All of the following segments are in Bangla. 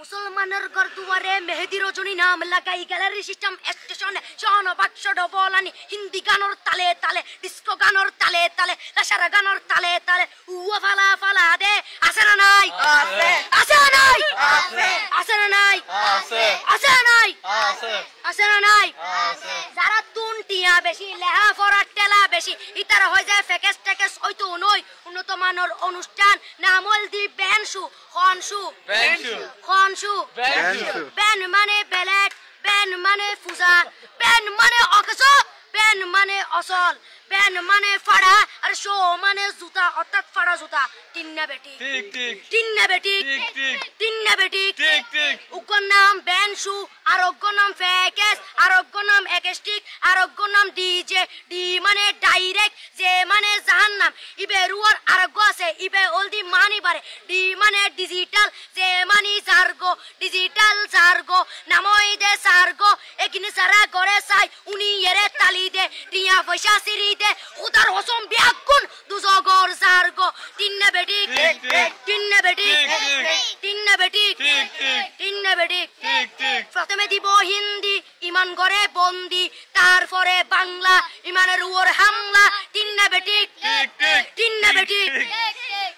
মুসলমানের ঘর দুয়ারে মেহেদি রজনী নাম লাগাই গ্যালারি সিস্টেম স্টেশনে শোন বাক্স ডবলানি হিন্দি গানর তালে তালে ডিস্কো গানর তালে তালে লাসারা গানর তালে তালে উয়া ফালা ফালা দে আছে না নাই আছে আছে না নাই আছে আছে না নাই আছে আছে না নাই আছে আছে না নাই আছে যারা তুনটিয়া বেশি লেহা ফরা টেলা বেশি ইতারা হয়ে যায় ফেকেস টেকেস হয়তো নয় উন্নত মানের অনুষ্ঠান নামল দি বেনশু খনশু বেনশু খনশু বেনশু বেন মানে বেলেট বেন মানে ফুজা বেন মানে অকস বেন মানে অসল বেন মানে ফাড়া আর শো মানে জুতা অর্থাৎ ফাড়া জুতা তিন্না বেটি ঠিক ঠিক তিন্না বেটি ঠিক ঠিক তিন্না বেটি ঠিক ঠিক উগ্র নাম বেনশু আর অগ্র নাম ফেকেস আর অগ্র নাম একেস্টিক আর অগ্র নাম ডিজে ডি মানে ডাইরেক্ট যে মানে জাহান্নাম ইবে রুয়ার আরগ্য আছে ইবে অলদি মানি বারে ডি মানে ডিজিটাল যে মানি জার্গো ডিজিটাল জার্গো নামই দে সার্গো একিনি সারা করে চাই উনি এরে তালি দে টিয়া পয়সা সিরি দে উদার হসম বিয়াগুন দুজগর জার্গো তিন্না বেটি ঠিক ঠিক তিন্না বেটি ঠিক ঠিক তিন্না বেটি ঠিক ঠিক তিন্না বেটি ঠিক ঠিক প্রথমে দিব হিন্দি ইমান করে বন্দি তারপরে বাংলা ইমানের উপর হামলা তিন্না বেটি ঠিক ঠিক তিন্না বেটি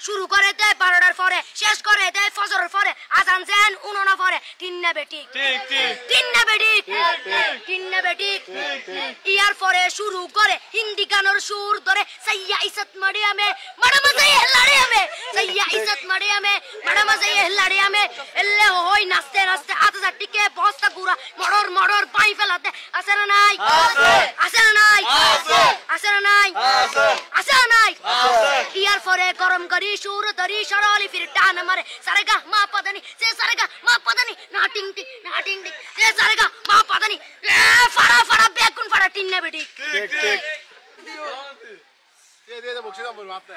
শুরু করে দেয় 12টার পরে শেষ করে দেয় ফজরের পরে আজান দেন উননা পরে তিন্না বেটি ঠিক ঠিক তিন্না বেটি ঠিক ঠিক তিন্না বেটি ঠিক ঠিক ইয়ার পরে শুরু করে হিন্দি গানের সুর ধরে সাইয়া ইজ্জত মারিয়ামে বড় মজা লাড়িয়ামে সাইয়া ইজ্জত মারিয়ামে বড় মজা লাড়িয়ামে এলে হই নাচতে নাচতে আতা টিকে বস্তা গুড়া মড়র মড়র পাই ফেলাতে আছে না নাই আছে আছে না নাই আছে আছে না নাই আছে আছে না নাই আছে ইয়ার পরে গরম করি সুর ধরি সরলি ফির টান মারে সারেগা মা পদানি সে সারেগা মা পদানি না টিং টিং না টিং টিং সে সারেগা মা পদানি এ ফাড়া ফাড়া বেগুন ফাড়া টিন্না বেটি ঠিক ঠিক দিয়ে বক্সিটা বলবো আপনি